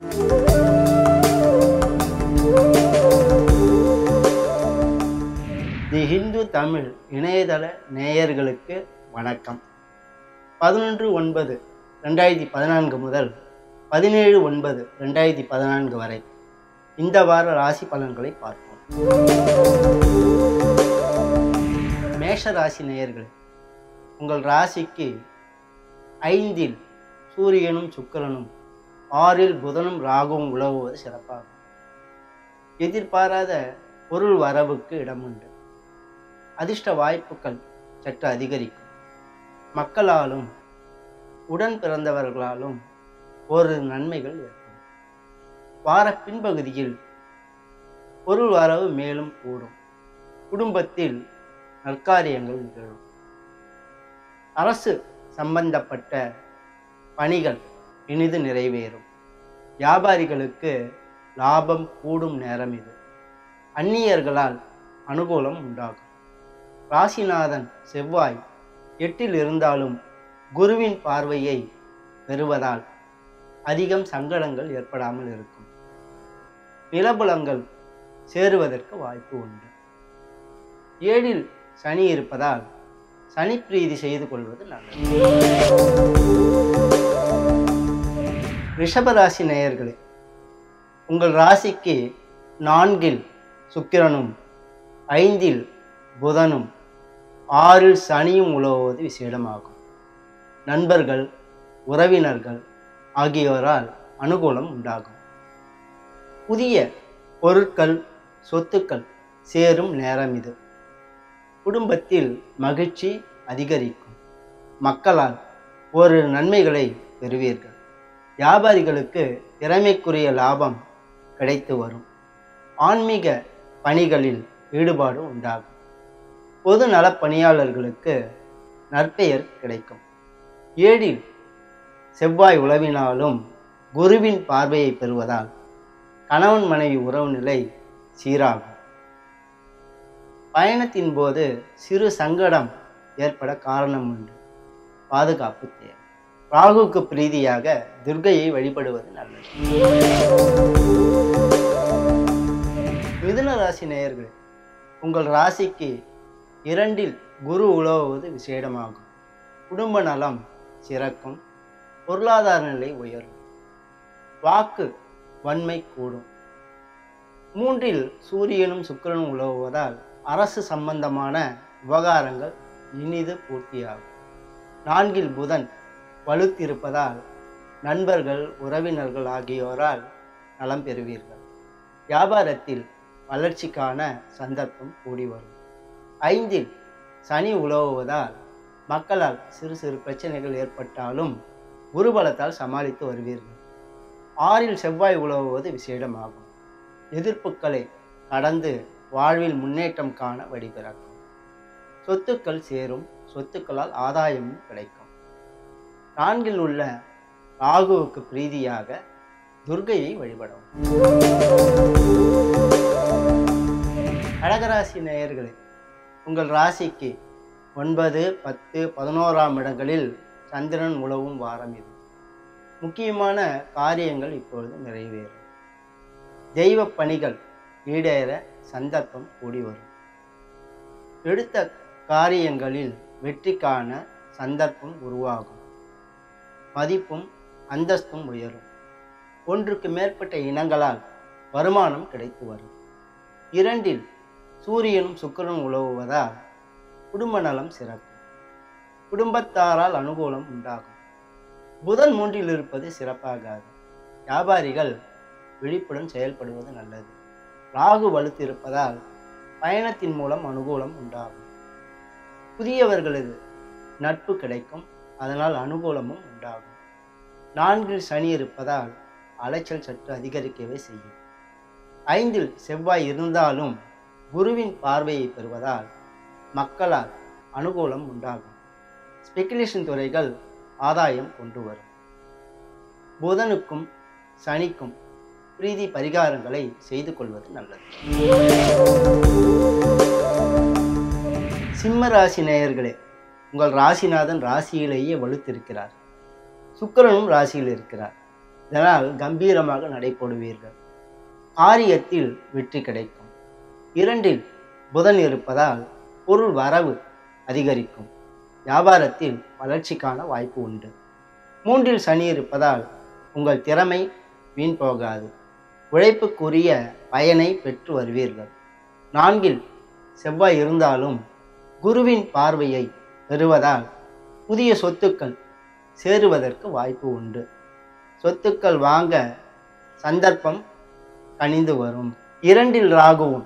தி ஹிந்து தமிழ் இணையதள நேயர்களுக்கு வணக்கம். 11/9/2014 முதல் 17/9/2014 வரை இந்த வார ராசி பலன்களை பார்ப்போம். மேஷ ராசி நேயர்களே, உங்கள் ராசிக்கு 5இல் சூரியனும் சுக்கிரனும் 6இல் புதனும் ராகுவும் உலவுவது சிறப்பாகும். எதிர்பாராத பொருள் வரவுக்கு இடமுண்டு. அதிர்ஷ்ட வாய்ப்புகள் சற்று அதிகரிக்கும். மக்களாலும் உடன் பிறந்தவர்களாலும் ஒரு நன்மைகள் ஏற்படும். வார பின்பகுதியில் பொருள் வரவு மேலும் கூடும். குடும்பத்தில் நற்காரியங்கள் நிகழும். அரசு சம்பந்தப்பட்ட பணிகள் இனிது நிறைவேறும். வியாபாரிகளுக்கு லாபம் கூடும் நேரம் இது. அந்நியர்களால் அனுகூலம் உண்டாகும். ராசிநாதன் செவ்வாய் 8இல் இருந்தாலும் குருவின் பார்வையை பெறுவதால் அதிகம் சங்கடங்கள் ஏற்படாமல் இருக்கும். நிலபுலங்கள் சேருவதற்கு வாய்ப்பு உண்டு. 7இல் சனி இருப்பதால் சனி பிரீதி செய்து கொள்வது நல்லது. ரிஷபராசி நேயர்களே, உங்கள் ராசிக்கு 4இல் சுக்கிரனும் 5இல் புதனும் 6இல் சனியும் உலவுவது விசேடமாகும். நண்பர்கள், உறவினர்கள் ஆகியோரால் அனுகூலம் உண்டாகும். புதிய பொருட்கள், சொத்துக்கள் சேரும் நேரம் இது. குடும்பத்தில் மகிழ்ச்சி அதிகரிக்கும். மக்களால் ஒரு நன்மைகளை பெறுவீர்கள். வியாபாரிகளுக்கு திறமைக்குரிய லாபம் கிடைத்து வரும். ஆன்மீக பணிகளில் ஈடுபாடு உண்டாகும். பொது நலப் பணியாளர்களுக்கு நற்பெயர் கிடைக்கும். 7இல் செவ்வாய் உளவினாலும் குருவின் பார்வையை பெறுவதால் கணவன் மனைவி உறவு நிலை சீராகும். பயணத்தின் போது சிறு சங்கடம் ஏற்பட காரணம் உண்டு. பாதுகாப்பு தேவை. ராகுக்கு பிரீதியாக துர்க்கையை வழிபடுவது நல்லது. மிதுன ராசி நேயர்களே, உங்கள் ராசிக்கு 2இல் குரு உலவுவது விசேடமாகும். குடும்ப நலம் சிறக்கும். பொருளாதார நிலை உயரும். வாக்கு வன்மை கூடும். 3இல் சூரியனும் சுக்கிரனும் உலவுவதால் அரசு சம்பந்தமான விவகாரங்கள் இனிது பூர்த்தியாகும். 4இல் புதன் வலுத்திருப்பதால் நண்பர்கள், உறவினர்கள் ஆகியோரால் நலம் பெறுவீர்கள். வியாபாரத்தில் வளர்ச்சிக்கான சந்தர்ப்பம் கூடி வரும். 5இல் சனி உலவுவதால் மக்களால் சிறு சிறு பிரச்சனைகள் ஏற்பட்டாலும் குருபலத்தால் சமாளித்து வருவீர்கள். 6இல் செவ்வாய் உலவுவது விசேடமாகும். எதிர்ப்புகளை கடந்து வாழ்வில் முன்னேற்றம் காண வழிபிறக்கும். சொத்துக்கள் சேரும். சொத்துக்களால் ஆதாயமும் கிடைக்கும். 4இல் உள்ள ராகுவுக்கு பிரீதியாக துர்க்கையை வழிபடவும். கடகராசி நேயர்களே, உங்கள் ராசிக்கு 9, 10, 11ஆம் இடங்களில் சந்திரன் உலவும் வாரம் இது. முக்கியமான காரியங்கள் இப்பொழுது நிறைவேறும். தெய்வ பணிகள் ஈடேற சந்தர்ப்பம் கூடி வரும். எடுத்த காரியங்களில் வெற்றி காண சந்தர்ப்பம் உருவாகும். மதிப்பும் அந்தஸ்தும் உயரும். ஒன்றுக்கு மேற்பட்ட இனங்களால் வருமானம் கிடைத்து வரும். 2இல் சூரியனும் சுக்கிரனும் உலவுவதால் குடும்ப நலம் சிறக்கும். குடும்பத்தாரால் அனுகூலம் உண்டாகும். புதன் 3இல் இருப்பது சிறப்பாகாது. வியாபாரிகள் விழிப்புடன் செயல்படுவது நல்லது. ராகு வலுத்திருப்பதால் பயணத்தின் மூலம் அனுகூலம் உண்டாகும். புதியவர்களது நட்பு கிடைக்கும். அதனால் அனுகூலமும் உண்டாகும். 4இல் சனி இருப்பதால் அலைச்சல் சற்று அதிகரிக்கவே செய்யும். 5இல் செவ்வாய் இருந்தாலும் குருவின் பார்வையை பெறுவதால் மக்களால் அனுகூலம் உண்டாகும். ஸ்பெகுலேஷன் துறைகள் ஆதாயம் கொண்டு வரும். புதனுக்கும் சனிக்கும் பிரீதி பரிகாரங்களை செய்து கொள்வது நல்லது. சிம்ம ராசி நேயர்களே, உங்கள் ராசிநாதன் ராசியிலேயே வலுத்திருக்கிறார். சுக்கிரனும் ராசியில் இருக்கிறார். இதனால் கம்பீரமாக நடைபோடுவீர்கள். காரியத்தில் வெற்றி கிடைக்கும். 2இல் புதன் இருப்பதால் பொருள் வரவு அதிகரிக்கும். வியாபாரத்தில் வளர்ச்சிக்கான வாய்ப்பு உண்டு. 3இல் சனி இருப்பதால் உங்கள் திறமை வீண் போகாது. உழைப்புக்குரிய பயனை பெற்று வருவீர்கள். 4இல் செவ்வாய் இருந்தாலும் குருவின் பார்வையை பெறுவதால் புதிய சொத்துக்கள் சேருவதற்கு வாய்ப்பு உண்டு. சொத்துக்கள் வாங்க சந்தர்ப்பம் கனிந்து வரும். 2இல் ராகுவும்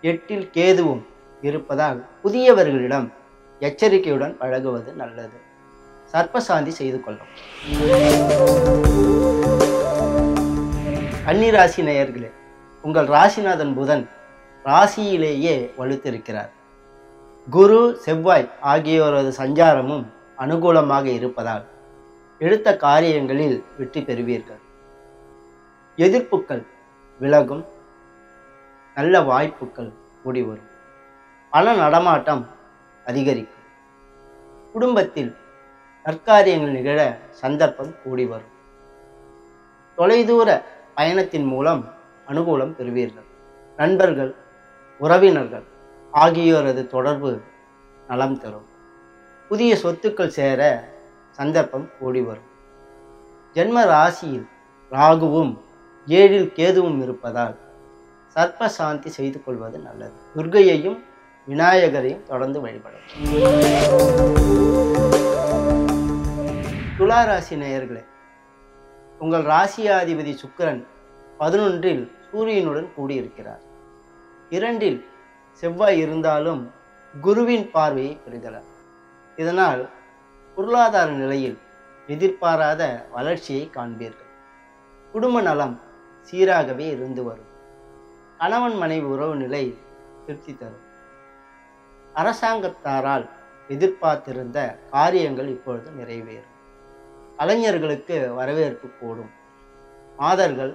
8இல் கேதுவும் இருப்பதால் புதியவர்களிடம் எச்சரிக்கையுடன் பழகுவது நல்லது. சர்ப்பசாந்தி செய்து கொள்ளும். கன்னிராசி நேயர்களே, உங்கள் ராசிநாதன் புதன் ராசியிலேயே வலுத்திருக்கிறார். குரு செவ்வாய் ஆகியோரது சஞ்சாரமும் அனுகூலமாக இருப்பதால் எடுத்த காரியங்களில் வெற்றி பெறுவீர்கள். எதிர்ப்புகள் விலகும். நல்ல வாய்ப்புகள் கூடி வரும். பண நடமாட்டம் அதிகரிக்கும். குடும்பத்தில் நற்காரியங்கள் நிகழ சந்தர்ப்பம் கூடி வரும். தொலைதூர பயணத்தின் மூலம் அனுகூலம் பெறுவீர்கள். நண்பர்கள், உறவினர்கள் ஆகியோரது தொடர்பு நலம் தரும். புதிய சொத்துக்கள் சேர சந்தர்ப்பம் கூடி வரும். ஜென்ம ராசியில் ராகுவும் 7இல் கேதுவும் இருப்பதால் சர்ப்ப சாந்தி செய்து கொள்வது நல்லது. துர்க்கையையும் விநாயகரையும் தொடர்ந்து வழிபடும். துலா ராசி நேயர்களே, உங்கள் ராசியாதிபதி சுக்கிரன் 11இல் சூரியனுடன் கூடியிருக்கிறார். 2இல் செவ்வாய் இருந்தாலும் குருவின் பார்வையை பெறுகிறார். இதனால் பொருளாதார நிலையில் எதிர்பாராத வளர்ச்சியை காண்பீர்கள். குடும்ப நலம் சீராகவே இருந்து வரும். கணவன் மனைவி உறவு நிலை திருப்தி தரும். அரசாங்கத்தாரால் எதிர்பார்த்திருந்த காரியங்கள் இப்பொழுது நிறைவேறும். கலைஞர்களுக்கு வரவேற்பு கூடும். மாதர்கள்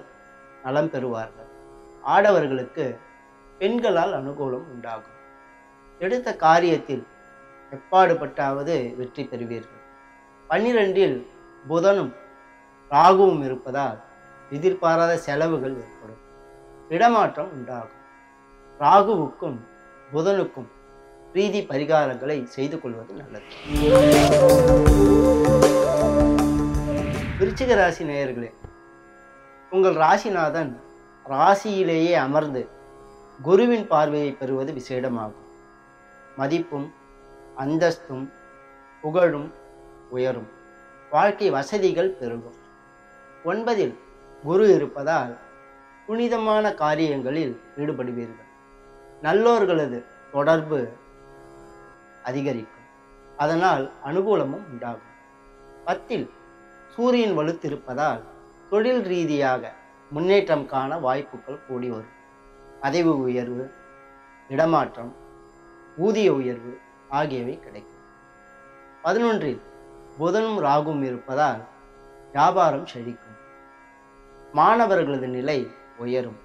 நலம் பெறுவார்கள். ஆடவர்களுக்கு பெண்களால் அனுகூலம் உண்டாகும். எடுத்த காரியத்தில் எப்பாடுபட்டாவது வெற்றி பெறுவீர்கள். 12இல் புதனும் ராகுவும் இருப்பதால் எதிர்பாராத செலவுகள் ஏற்படும். இடமாற்றம் உண்டாகும். ராகுவுக்கும் புதனுக்கும் பிரீதி பரிகாரங்களை செய்து கொள்வது நல்லது. விருச்சிக ராசி நேயர்களே, உங்கள் ராசிநாதன் ராசியிலேயே அமர்ந்து குருவின் பார்வையை பெறுவது விசேடமாகும். மதிப்பும் அந்தஸ்தும் புகழும் உயரும். வாழ்க்கை வசதிகள் பெருகும். 9இல் குரு இருப்பதால் புனிதமான காரியங்களில் ஈடுபடுவீர்கள். நல்லோர்களது தொடர்பு அதிகரிக்கும். அதனால் அனுகூலமும் உண்டாகும். 10இல் சூரியன் வலுத்திருப்பதால் தொழில் ரீதியாக முன்னேற்றம் காண வாய்ப்புகள் கூடி வரும். பதவி உயர்வு, இடமாற்றம், ஊதிய உயர்வு ஆகியவை கிடைக்கும். 11இல் புதனும் ராகும் இருப்பதால் வியாபாரம் செழிக்கும். மாணவர்களது நிலை உயரும்.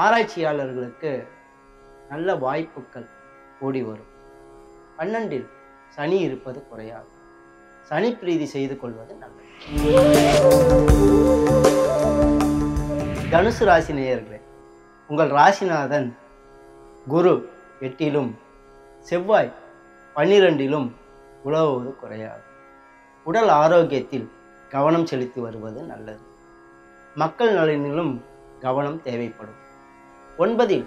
ஆராய்ச்சியாளர்களுக்கு நல்ல வாய்ப்புகள் கூடி வரும். 12இல் சனி இருப்பது குறையாது. சனி பிரீதி செய்து கொள்வது நல்லது. தனுசு ராசி நேயர்களே, உங்கள் ராசிநாதன் குரு 8இலும் செவ்வாய் 12இலும் உலவுவது குறையாது. உடல் ஆரோக்கியத்தில் கவனம் செலுத்தி வருவது நல்லது. மக்கள் நலனிலும் கவனம் தேவைப்படும். 9இல்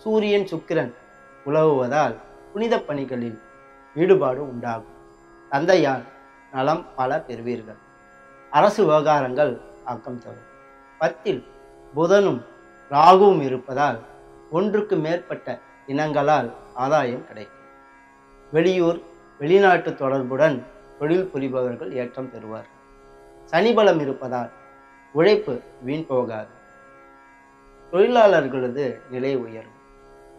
சூரியன் சுக்கிரன் உலவுவதால் புனித பணிகளில் ஈடுபாடு உண்டாகும். தந்தையால் நலம் பல பெறுவீர்கள். அரசு விவகாரங்கள் ஆக்கம் தரும். 10இல் புதனும் ராகுவும் இருப்பதால் ஒன்றுக்கு மேற்பட்ட இனங்களால் ஆதாயம் கிடைக்கும். வெளியூர் வெளிநாட்டு தொடர்புடன் தொழில் புரிபவர்கள் ஏற்றம் பெறுவார்கள். சனிபலம் இருப்பதால் உழைப்பு வீண் போகாது. தொழிலாளர்களது நிலை உயரும்.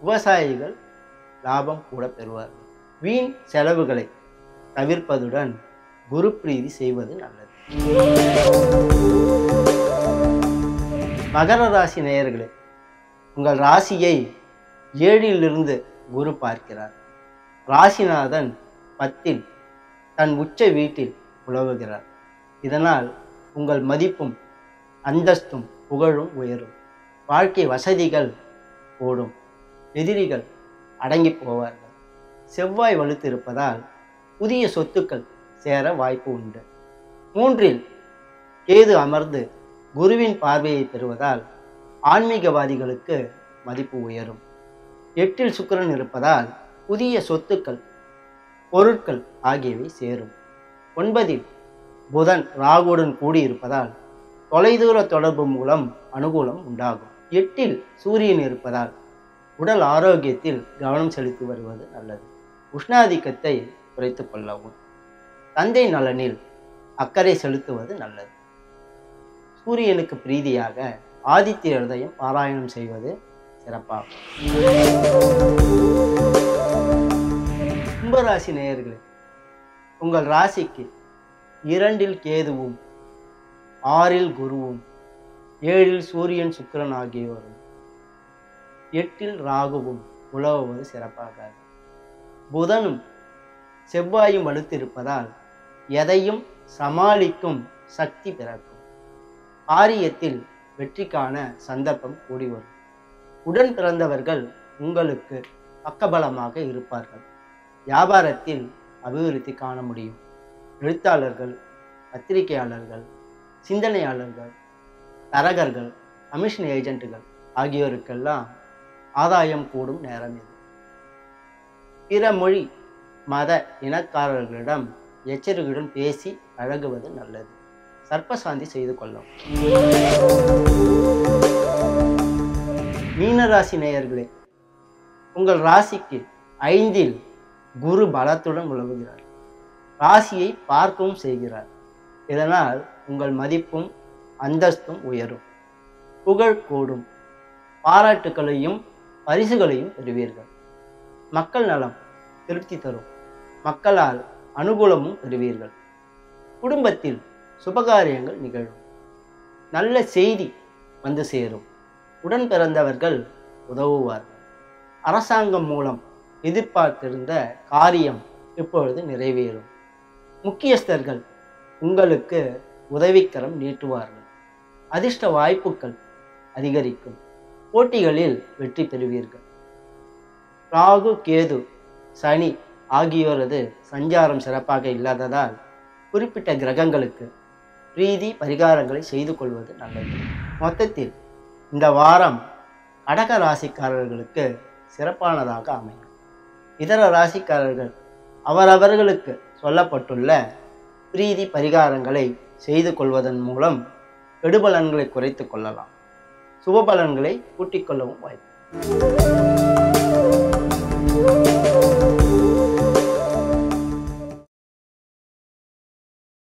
விவசாயிகள் லாபம் கூட பெறுவார்கள். வீண் செலவுகளை தவிர்ப்பதுடன் குரு பிரீதி செய்வது நல்லது. மகர ராசி நேயர்களே, உங்கள் ராசியை 7இலிருந்து குரு பார்க்கிறார். ராசிநாதன் 10இல் தன் உச்ச வீட்டில் உலவுகிறார். இதனால் உங்கள் மதிப்பும் அந்தஸ்தும் புகழும் உயரும். வாழ்க்கை வசதிகள் கூடும். எதிரிகள் அடங்கி போவார்கள். செவ்வாய் வலுத்து இருப்பதால் புதிய சொத்துக்கள் சேர வாய்ப்பு உண்டு. 3இல் கேது அமர்ந்து குருவின் பார்வையை பெறுவதால் ஆன்மீகவாதிகளுக்கு மதிப்பு உயரும். 8இல் சுக்கிரன் இருப்பதால் புதிய சொத்துக்கள் பொருட்கள் ஆகியவை சேரும். 9இல் புதன் ராகுவுடன் கூடியிருப்பதால் தொலைதூர தொடர்பு மூலம் அனுகூலம் உண்டாகும். 8இல் சூரியன் இருப்பதால் உடல் ஆரோக்கியத்தில் கவனம் செலுத்தி வருவது நல்லது. உஷ்ணாதிக்கத்தை குறைத்துக் கொள்ளவும். தந்தை நலனில் அக்கறை செலுத்துவது நல்லது. சூரியனுக்கு பிரீதியாக ஆதித்ய ஹிருதயம் பாராயணம் செய்வது சிறப்பாகும். கும்பராசி நேயர்களே, உங்கள் ராசிக்கு 2இல் கேதுவும் 6இல் குருவும் 7இல் சூரியன் சுக்கிரன் ஆகியோரும் 8இல் ராகுவும் உலவுவது சிறப்பாகாது. புதனும் செவ்வாயும் வலுத்திருப்பதால் எதையும் சமாளிக்கும் சக்தி பிறக்கும். காரியத்தில் வெற்றிக்கான சந்தர்ப்பம் கூடி வரும். உடன் பிறந்தவர்கள் உங்களுக்கு பக்கபலமாக இருப்பார்கள். வியாபாரத்தில் அபிவிருத்தி காண முடியும். எழுத்தாளர்கள், பத்திரிகையாளர்கள், சிந்தனையாளர்கள், தரகர்கள், கமிஷன் ஏஜென்ட்டுகள் ஆகியோருக்கெல்லாம் ஆதாயம் கூடும் நேரம் இது. பிற மொழி மத இனக்காரர்களிடம் எச்சரிக்கையுடன் பேசி பழகுவது நல்லது. சர்ப்பசாந்தி செய்து கொள்ளவும். மீனராசி நேயர்களே, உங்கள் ராசிக்கு 5இல் குரு பலத்துடன் உலவுகிறார். ராசியை பார்க்கவும் செய்கிறார். இதனால் உங்கள் மதிப்பும் அந்தஸ்தும் உயரும். புகழ் கூடும். பாராட்டுகளையும் பரிசுகளையும் பெறுவீர்கள். மக்கள் நலம் திருப்தி தரும். மக்களால் அனுகூலமும் பெறுவீர்கள். குடும்பத்தில் சுபகாரியங்கள் நிகழும். நல்ல செய்தி வந்து சேரும். உடன் பிறந்தவர்கள் உதவுவார்கள். அரசாங்கம் மூலம் எதிர்பார்த்திருந்த காரியம் இப்பொழுது நிறைவேறும். முக்கியஸ்தர்கள் உங்களுக்கு உதவிக்கரம் நீட்டுவார்கள். அதிர்ஷ்ட வாய்ப்புகள் அதிகரிக்கும். போட்டிகளில் வெற்றி பெறுவீர்கள். ராகு, கேது, சனி ஆகியோரது சஞ்சாரம் சிறப்பாக இல்லாததால் குறிப்பிட்ட கிரகங்களுக்கு பிரீதி பரிகாரங்களை செய்து கொள்வது நல்லது. மொத்தத்தில் இந்த வாரம் கடக ராசிக்காரர்களுக்கு சிறப்பானதாக அமையும். இதர ராசிக்காரர்கள் அவரவர்களுக்கு சொல்லப்பட்டுள்ள பிரீதி பரிகாரங்களை செய்து கொள்வதன் மூலம் கெடுபலன்களை குறைத்து கொள்ளலாம். சுபபலன்களை கூட்டிக் கொள்ளவும் வாய்ப்பு.